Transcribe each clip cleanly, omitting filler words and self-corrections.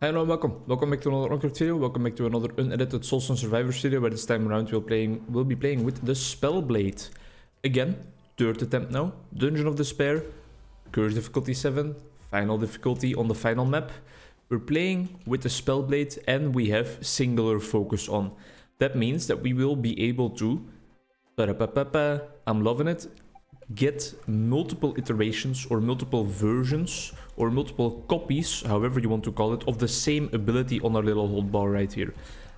Hi and welcome. Welcome back to another Onkruid video. Welcome back to another unedited Soulstone Survivors video, where this time around we'll be playing with the Spellblade. Again, third attempt now. Dungeon of Despair, Curse difficulty 7, final difficulty on the final map. We're playing with the Spellblade and we have singular focus on. That means that we will be able to, I'm loving it, get multiple iterations or multiple versions or multiple copies, however you want to call it, of the same ability on our little hotbar right here.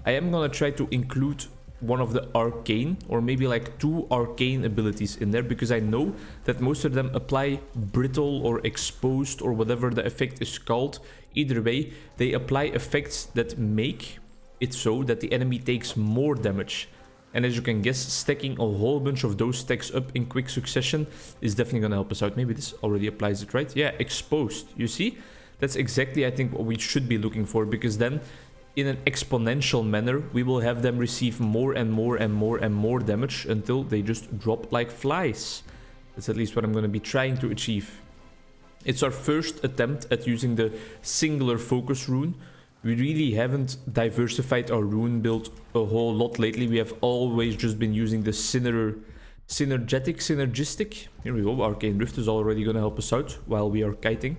I am gonna try to include one of the arcane or maybe like 2 arcane abilities in there, because I know that most of them apply brittle or exposed or whatever the effect is called. Either way, they apply effects that make it so that the enemy takes more damage. And as you can guess, stacking a whole bunch of those stacks up in quick succession is definitely going to help us out. Maybe this already applies it, right? Yeah, exposed. You see? That's exactly, I think, what we should be looking for, because then in an exponential manner, we will have them receive more and more and more and more damage until they just drop like flies. That's at least what I'm going to be trying to achieve. It's our first attempt at using the singular focus rune. We really haven't diversified our rune build a whole lot lately. We have always just been using the synergistic. Here we go, Arcane Rift is already going to help us out while we are kiting.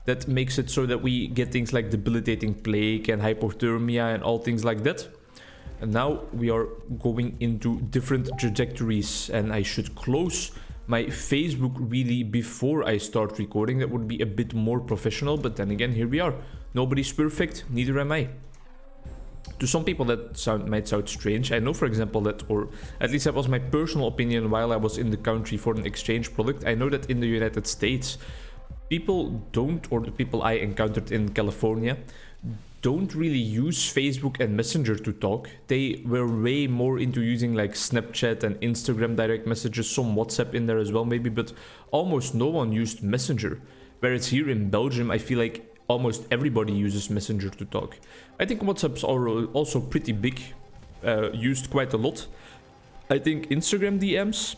That makes it so that we get things like Debilitating Plague and Hypothermia and all things like that. And now we are going into different trajectories, and I should close my Facebook really before I start recording. That would be a bit more professional, but then again, here we are. Nobody's perfect, neither am I. To some people that might sound strange. I know, for example, that, or at least that was my personal opinion while I was in the country for an exchange product. I know that in the United States, people don't, or the people I encountered in California, don't really use Facebook and Messenger to talk. They were way more into using like Snapchat and Instagram direct messages, some WhatsApp in there as well maybe, but almost no one used Messenger. Whereas here in Belgium, I feel like almost everybody uses Messenger to talk. I think WhatsApp's also pretty big, used quite a lot. I think Instagram DMs,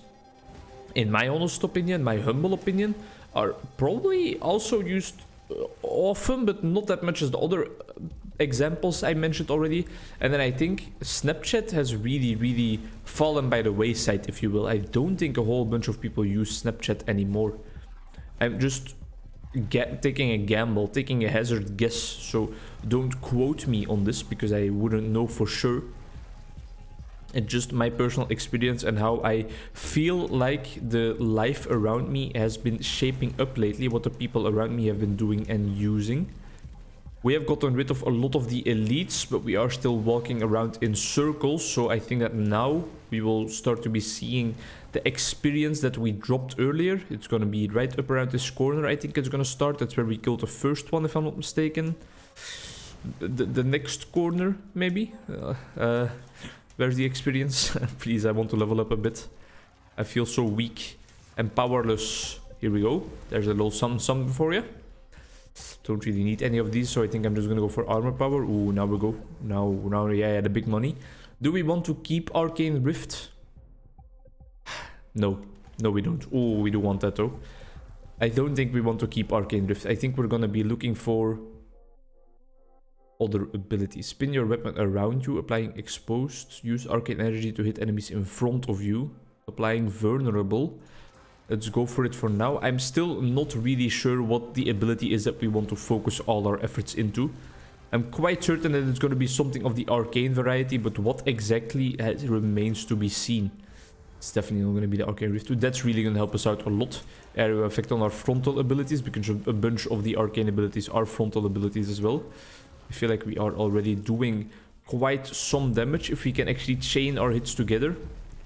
in my honest opinion, my humble opinion, are probably also used often, but not that much as the other examples I mentioned already. And then I think Snapchat has really fallen by the wayside, if you will. I don't think a whole bunch of people use Snapchat anymore. I'm just taking a gamble, taking a hazard guess, so don't quote me on this because I wouldn't know for sure. It's just my personal experience and how I feel like the life around me has been shaping up lately, what the people around me have been doing and using. We have gotten rid of a lot of the elites, but we are still walking around in circles, so I think that now we will start to be seeing the experience that we dropped earlier. It's going to be right up around this corner, I think it's going to start. That's where we killed the first one, if I'm not mistaken. The next corner, maybe? Where's the experience? Please, I want to level up a bit. I feel so weak and powerless. Here we go. There's a little something for you. Don't really need any of these, so I think I'm just gonna go for armor power. Ooh, now we go. Now, yeah, the big money. Do we want to keep Arcane Rift? No, we don't. Oh, we do want that though. I don't think we want to keep Arcane Rift. I think we're gonna be looking for other abilities. Spin your weapon around you, applying exposed. Use arcane energy to hit enemies in front of you. Applying vulnerable. Let's go for it for now. I'm still not really sure what the ability is that we want to focus all our efforts into. I'm quite certain that it's going to be something of the arcane variety, but what exactly remains to be seen. It's definitely not going to be the Arcane Rift 2. That's really going to help us out a lot. Area effect on our frontal abilities, because a bunch of the arcane abilities are frontal abilities as well. I feel like we are already doing quite some damage if we can actually chain our hits together,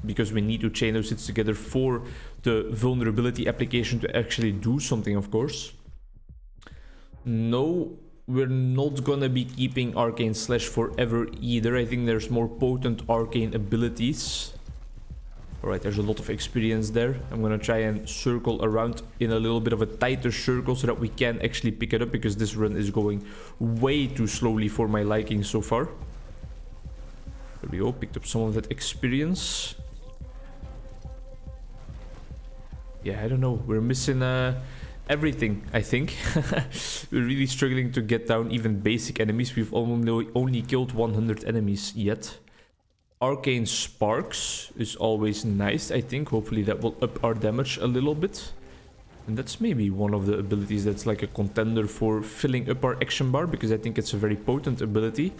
because we need to chain those hits together for the vulnerability application to actually do something, of course. No, we're not gonna be keeping Arcane Slash forever either. I think there's more potent arcane abilities. Alright, there's a lot of experience there. I'm gonna try and circle around in a little bit of a tighter circle so that we can actually pick it up, because this run is going way too slowly for my liking so far. There we go, picked up some of that experience. Yeah, I don't know, we're missing everything, I think. We're really struggling to get down even basic enemies. We've only killed 100 enemies yet. Arcane Sparks is always nice, I think. Hopefully that will up our damage a little bit. And that's maybe one of the abilities that's like a contender for filling up our action bar, because I think it's a very potent ability.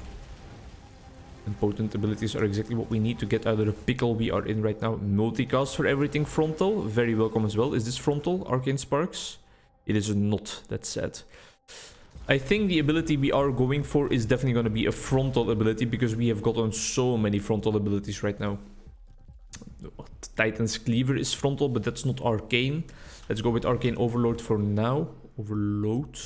And potent abilities are exactly what we need to get out of the pickle we are in right now. Multicast for everything frontal. Very welcome as well. Is this frontal, Arcane Sparks? It is not. That's sad. I think the ability we are going for is definitely going to be a frontal ability, because we have gotten so many frontal abilities right now. Titan's Cleaver is frontal, but that's not arcane. Let's go with Arcane Overload for now. Overload.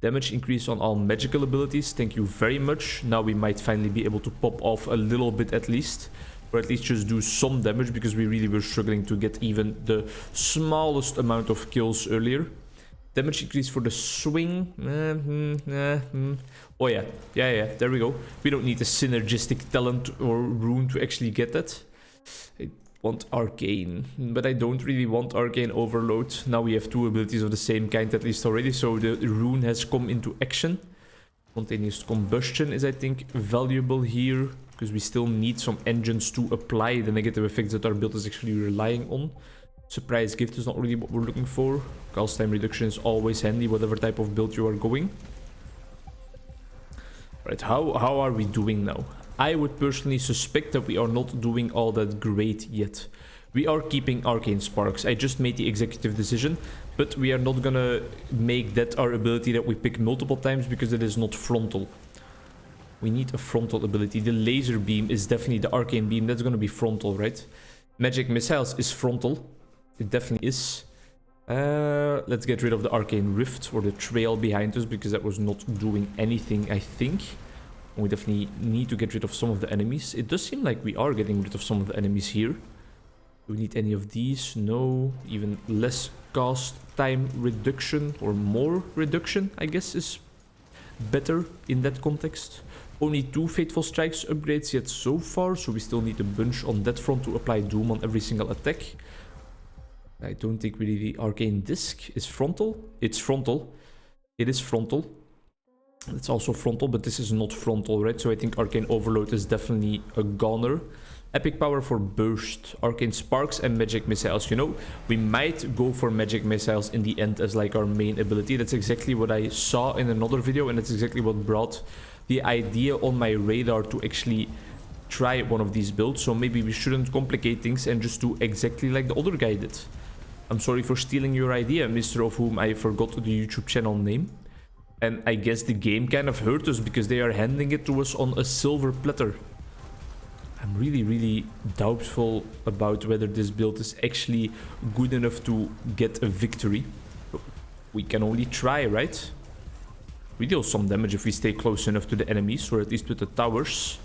Damage increase on all magical abilities. Thank you very much. Now we might finally be able to pop off a little bit at least. Or at least just do some damage, because we really were struggling to get even the smallest amount of kills earlier. Damage increase for the swing. Oh yeah. Yeah, there we go. We don't need a synergistic talent or rune to actually get that. I want Arcane, but I don't really want Arcane Overload. Now we have two abilities of the same kind at least already, so the rune has come into action. Spontaneous Combustion is, I think, valuable here, because we still need some engines to apply the negative effects that our build is actually relying on. Surprise Gift is not really what we're looking for. Cast time reduction is always handy, whatever type of build you are going. Right, how are we doing now? I would personally suspect that we are not doing all that great yet. We are keeping Arcane Sparks. I just made the executive decision, but we are not gonna make that our ability that we pick multiple times, because it is not frontal. We need a frontal ability. The Laser Beam is definitely the Arcane Beam. That's gonna be frontal, right? Magic Missiles is frontal. It definitely is. Let's get rid of the Arcane Rift or the trail behind us, because that was not doing anything, I think. We definitely need to get rid of some of the enemies. It does seem like we are getting rid of some of the enemies here. Do we need any of these? No. Even less cast time reduction, or more reduction, I guess, is better in that context. Only 2 Fateful Strikes upgrades yet so far, so we still need a bunch on that front to apply Doom on every single attack. I don't think really the Arcane Disc is frontal. It's frontal. It is frontal. It's also frontal, but this is not frontal, right? So I think Arcane Overload is definitely a goner. Epic Power for Burst, Arcane Sparks and Magic Missiles. You know, we might go for Magic Missiles in the end as like our main ability. That's exactly what I saw in another video, and that's exactly what brought the idea on my radar to actually try one of these builds. So maybe we shouldn't complicate things and just do exactly like the other guy did. I'm sorry for stealing your idea, Mr. of whom I forgot the YouTube channel name. And I guess the game kind of hurt us, because they are handing it to us on a silver platter. I'm really doubtful about whether this build is actually good enough to get a victory. But we can only try, right? We deal some damage if we stay close enough to the enemies, or at least with the towers.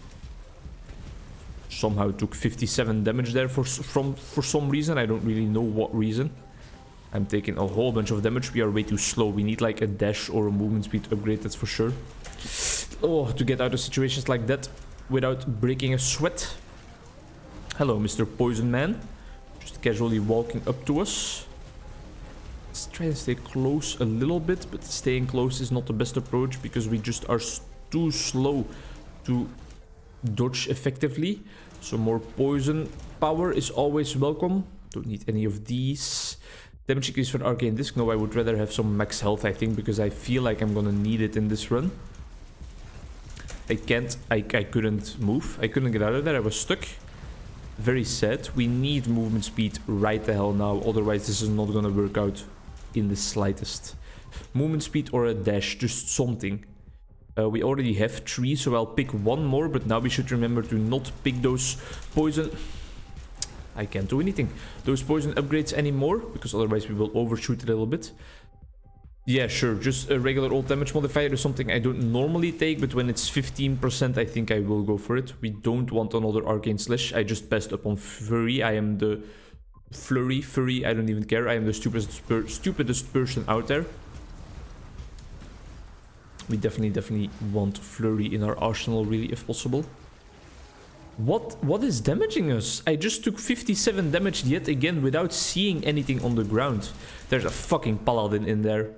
Somehow took 57 damage there for some reason. I don't really know what reason. I'm taking a whole bunch of damage. We are way too slow. We need like a dash or a movement speed upgrade, that's for sure. Oh, to get out of situations like that without breaking a sweat. Hello, Mr. Poison Man. Just casually walking up to us. Let's try and stay close a little bit, but staying close is not the best approach, because we just are too slow to dodge effectively. So more poison power is always welcome. Don't need any of these. Damage increase for Arcane Disc. No, I would rather have some max health, I think, because I feel like I'm gonna need it in this run. I couldn't move. I couldn't get out of there. I was stuck. Very sad. We need movement speed right the hell now. Otherwise, this is not gonna work out in the slightest. Movement speed or a dash. Just something. We already have 3, so I'll pick one more. But now we should remember to not pick those poison... I can't do anything. Those poison upgrades anymore, because otherwise we will overshoot a little bit. Yeah, sure. Just a regular old damage modifier is something I don't normally take, but when it's 15%, I think I will go for it. We don't want another Arcane Slash. I just passed up on Fury. I am the Furry. I don't even care. I am the stupidest person out there. We definitely want Flurry in our arsenal, really, if possible. What is damaging us? I just took 57 damage yet again without seeing anything on the ground. There's a fucking paladin in there.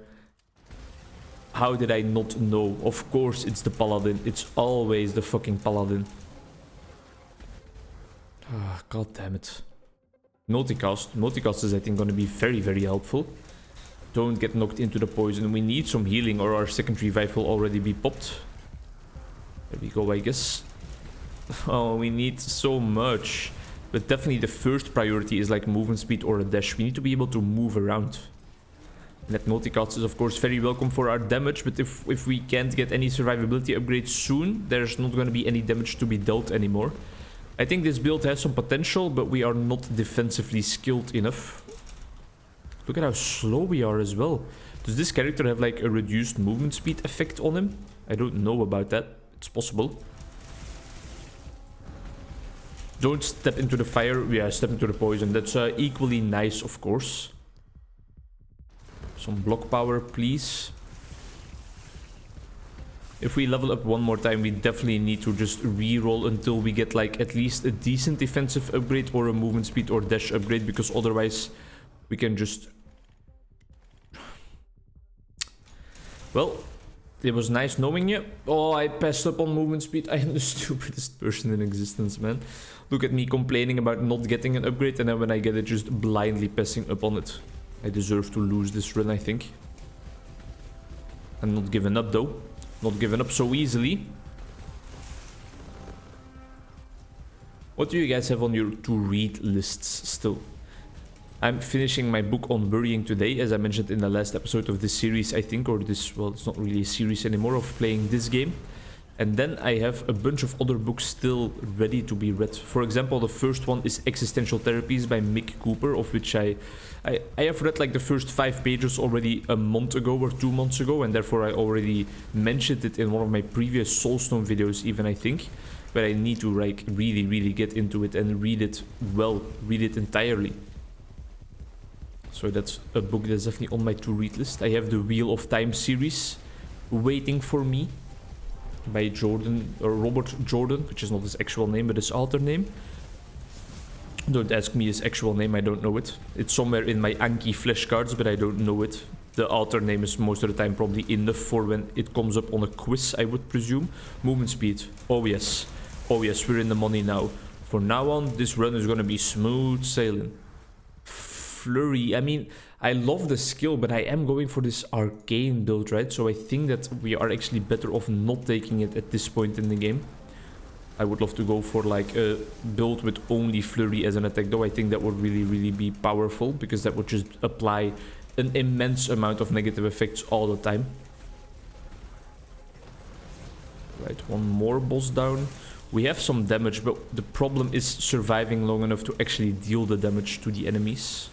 How did I not know? Of course it's the paladin. It's always the fucking paladin. Ah, god damn it. Multicast. Multicast is, I think, going to be very, very helpful. Don't get knocked into the poison. We need some healing or our second revive will already be popped. There we go, I guess. Oh, we need so much. But definitely the first priority is like movement speed or a dash. We need to be able to move around. And that multicast is of course very welcome for our damage. But if we can't get any survivability upgrades soon, there's not going to be any damage to be dealt anymore. I think this build has some potential, but we are not defensively skilled enough. Look at how slow we are as well. Does this character have like a reduced movement speed effect on him? I don't know about that. It's possible. Don't step into the fire. Yeah, step into the poison. That's equally nice, of course. Some block power, please. If we level up one more time, we definitely need to just re-roll until we get like at least a decent defensive upgrade or a movement speed or dash upgrade, because otherwise we can just... Well, it was nice knowing you. Oh, I passed up on movement speed. I am the stupidest person in existence, man. Look at me complaining about not getting an upgrade, and then when I get it, just blindly passing up on it. I deserve to lose this run, I think. I'm not giving up, though. Not giving up so easily. What do you guys have on your to-read lists still? I'm finishing my book on worrying today, as I mentioned in the last episode of this series, I think, or this, well, it's not really a series anymore, of playing this game. And then I have a bunch of other books still ready to be read. For example, the first one is Existential Therapies by Mick Cooper, of which I have read like the first 5 pages already a month ago or 2 months ago, and therefore I already mentioned it in one of my previous Soulstone videos even, I think. But I need to like really get into it and read it well, read it entirely. So that's a book that's definitely on my to-read list. I have the Wheel of Time series waiting for me by Robert Jordan, which is not his actual name, but his alter name. Don't ask me his actual name, I don't know it. It's somewhere in my Anki flashcards, but I don't know it. The alter name is most of the time probably enough for when it comes up on a quiz, I would presume. Movement speed. Oh yes. Oh yes, we're in the money now. From now on, this run is gonna be smooth sailing. Flurry. I mean, I love the skill, but I am going for this arcane build, right? So I think that we are actually better off not taking it at this point in the game. I would love to go for like a build with only flurry as an attack, though. I think that would really be powerful, because that would just apply an immense amount of negative effects all the time. Right, one more boss down. We have some damage, but the problem is surviving long enough to actually deal the damage to the enemies.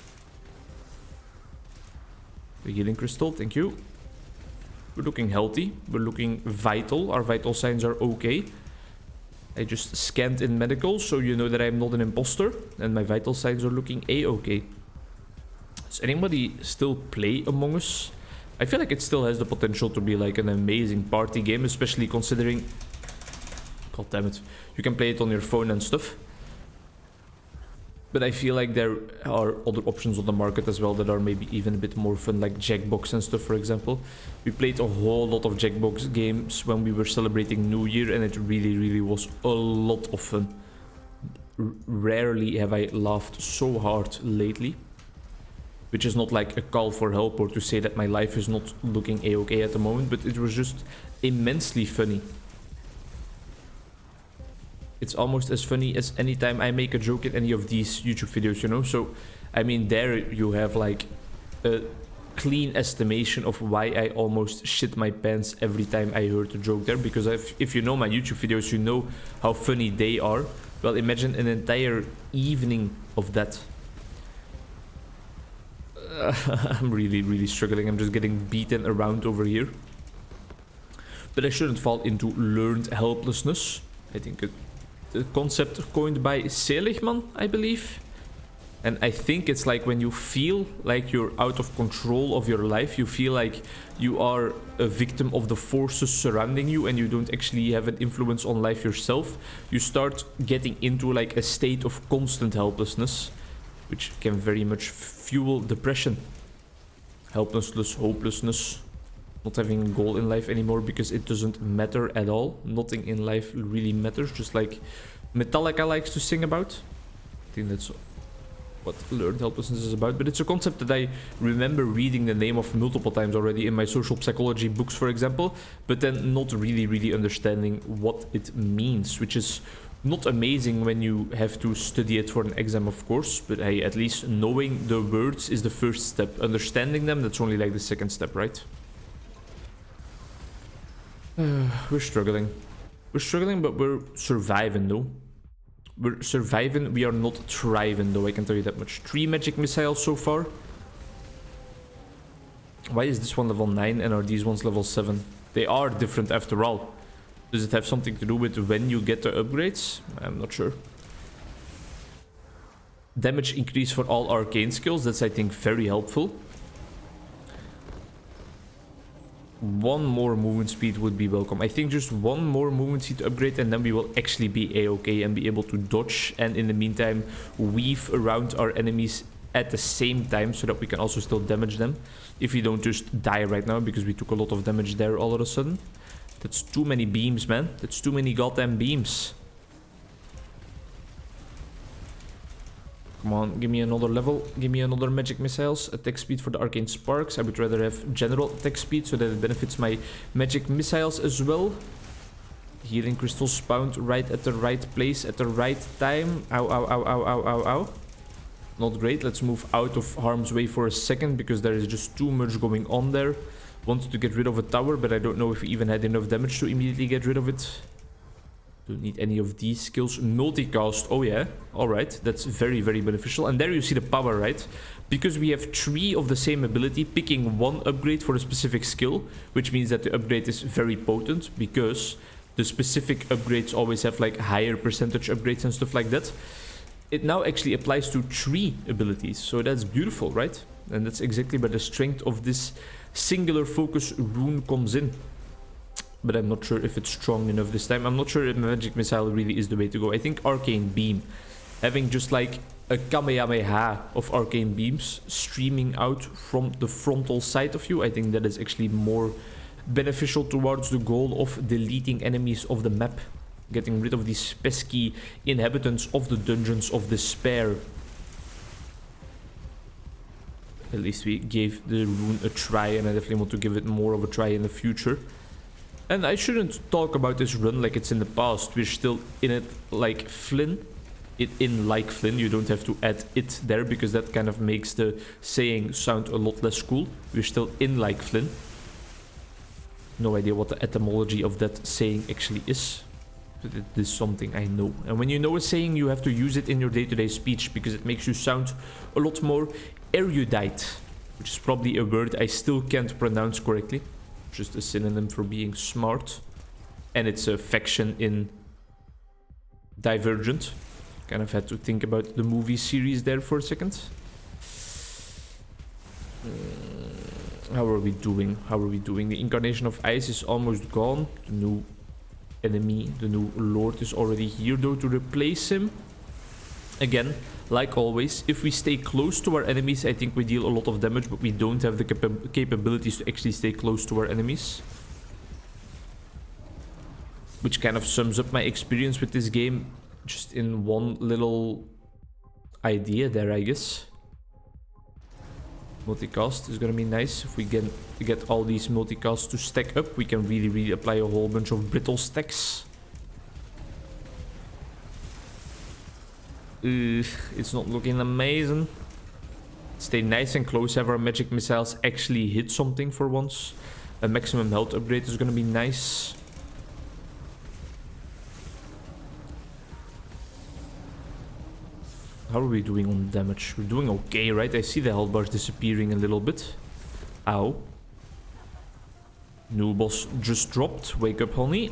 The healing crystal, thank you. We're looking healthy. We're looking vital. Our vital signs are okay. I just scanned in medical, so you know that I'm not an imposter. And my vital signs are looking a-okay. Does anybody still play Among Us? I feel like it still has the potential to be like an amazing party game, especially considering... God damn it. You can play it on your phone and stuff. But I feel like there are other options on the market as well that are maybe even a bit more fun, like Jackbox and stuff, for example. We played a whole lot of Jackbox games when we were celebrating New Year, and it really was a lot of fun. Rarely have I laughed so hard lately. Which is not like a call for help or to say that my life is not looking a-okay at the moment, but it was just immensely funny. It's almost as funny as any time I make a joke in any of these YouTube videos, you know? So, I mean, there you have like a clean estimation of why I almost shit my pants every time I heard a joke there. Because if you know my YouTube videos, you know how funny they are. Well, imagine an entire evening of that. I'm really struggling. I'm just getting beaten around over here. But I shouldn't fall into learned helplessness. I think the concept coined by Seligman, I believe. And I think it's like when you feel like you're out of control of your life, you feel like you are a victim of the forces surrounding you and you don't actually have an influence on life yourself, you start getting into like a state of constant helplessness, which can very much fuel depression. Helplessness, hopelessness, not having a goal in life anymore because it doesn't matter at all. Nothing in life really matters, just like Metallica likes to sing about. I think that's what learned helplessness is about, but it's a concept that I remember reading the name of multiple times already in my social psychology books, for example, but then not really understanding what it means, which is not amazing when you have to study it for an exam, of course, but hey, at least knowing the words is the first step. Understanding them, that's only like the second step, right? We're struggling. We're struggling, but we're surviving, though. We're surviving, we are not thriving though, I can tell you that much. 3 magic missiles so far. Why is this one level 9 and are these ones level 7? They are different after all. Does it have something to do with when you get the upgrades? I'm not sure. Damage increase for all arcane skills, that's I think very helpful. One more movement speed would be welcome. I think just one more movement speed upgrade and then we will actually be a-okay and be able to dodge and in the meantime weave around our enemies at the same time so that we can also still damage them if we don't just die right now because we took a lot of damage there all of a sudden. That's too many beams, man. That's too many goddamn beams. Come on, give me another level. Give me another magic missiles. Attack speed for the arcane sparks. I would rather have general attack speed so that it benefits my magic missiles as well. Healing crystals spawned right at the right place at the right time. Ow, ow, ow, ow, ow, ow, ow. Not great. Let's move out of harm's way for a second because there is just too much going on there. Wanted to get rid of a tower, but I don't know if we even had enough damage to immediately get rid of it. Don't need any of these skills. Multicast, oh yeah, alright, that's very beneficial. And there you see the power, right? Because we have 3 of the same ability, picking 1 upgrade for a specific skill, which means that the upgrade is very potent because the specific upgrades always have like higher percentage upgrades and stuff like that. It now actually applies to 3 abilities, so that's beautiful, right? And that's exactly where the strength of this singular focus rune comes in. But I'm not sure if it's strong enough this time. I'm not sure if magic missile really is the way to go. I think arcane beam, having just like a kamehameha of arcane beams streaming out from the frontal side of you, I think that is actually more beneficial towards the goal of deleting enemies of the map, getting rid of these pesky inhabitants of the dungeons of despair. At least we gave the rune a try, and I definitely want to give it more of a try in the future. And I shouldn't talk about this run like it's in the past. We're still in it like Flynn. In like Flynn, you don't have to add it there because that kind of makes the saying sound a lot less cool. We're still in like Flynn. No idea what the etymology of that saying actually is. But it is something I know. And when you know a saying, you have to use it in your day-to-day speech because it makes you sound a lot more erudite. Which is probably a word I still can't pronounce correctly. Just a synonym for being smart. And it's a faction in Divergent. Kind of had to think about the movie series there for a second. How are we doing? How are we doing? The Incarnation of Ice is almost gone. The new enemy, the new lord is already here though to replace him. Again, like always, if we stay close to our enemies, I think we deal a lot of damage, but we don't have the capabilities to actually stay close to our enemies. Which kind of sums up my experience with this game, just in one little idea there, I guess. Multicast is gonna be nice. If we get all these multicasts to stack up, we can really apply a whole bunch of brittle stacks. It's not looking amazing. Stay nice and close, have our magic missiles actually hit something for once. A maximum health upgrade is gonna be nice. How are we doing on damage? We're doing okay, right? I see the health bars disappearing a little bit. Ow. New boss just dropped. Wake up, honey.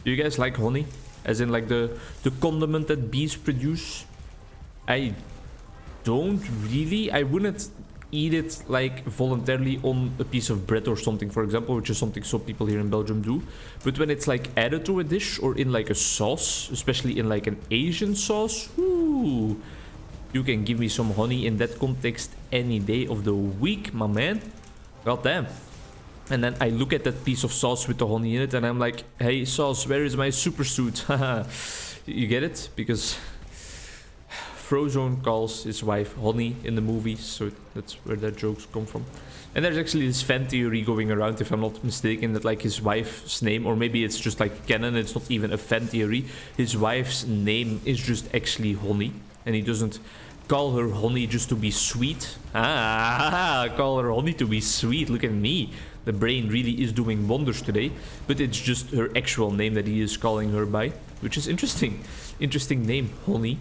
Do you guys like honey? As in like the condiment that bees produce? I don't really. I wouldn't eat it like voluntarily on a piece of bread or something, for example, which is something some people here in Belgium do. But when it's like added to a dish or in like a sauce, especially in like an Asian sauce, ooh, you can give me some honey in that context any day of the week, my man. God damn. And then I look at that piece of sauce with the honey in it and I'm like, hey sauce, where is my super suit? You get it? Because Frozone calls his wife Honey in the movies, so that's where that jokes come from. And there's actually this fan theory going around, if I'm not mistaken, that like his wife's name, or maybe it's just like canon, it's not even a fan theory, his wife's name is just actually Honey, and he doesn't call her Honey just to be sweet. Call her Honey to be sweet, look at me. The brain really is doing wonders today, but it's just her actual name that he is calling her by, which is interesting. Interesting name, Honey.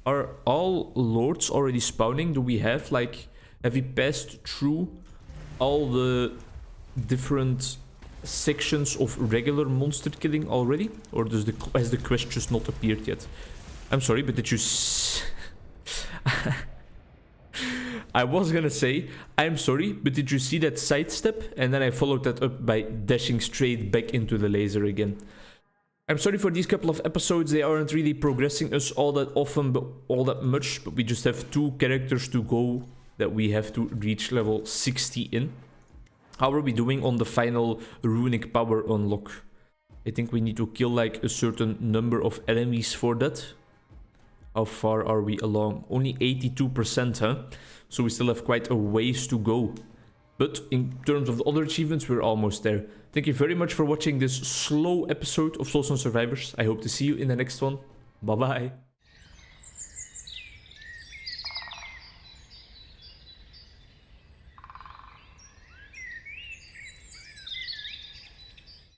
Are all lords already spawning? Do we have like, have we passed through all the different sections of regular monster killing already? Or has the quest just not appeared yet? I'm sorry, but did you I was gonna say, I'm sorry, but did you see that sidestep? And then I followed that up by dashing straight back into the laser again. I'm sorry for these couple of episodes, they aren't really progressing us all that often, but all that much, but we just have 2 characters to go that we have to reach level 60 in. How are we doing on the final runic power unlock? I think we need to kill like a certain number of enemies for that. How far are we along? Only 82%, huh? So we still have quite a ways to go. But in terms of the other achievements, we're almost there. Thank you very much for watching this slow episode of Soulstone Survivors. I hope to see you in the next one. Bye bye.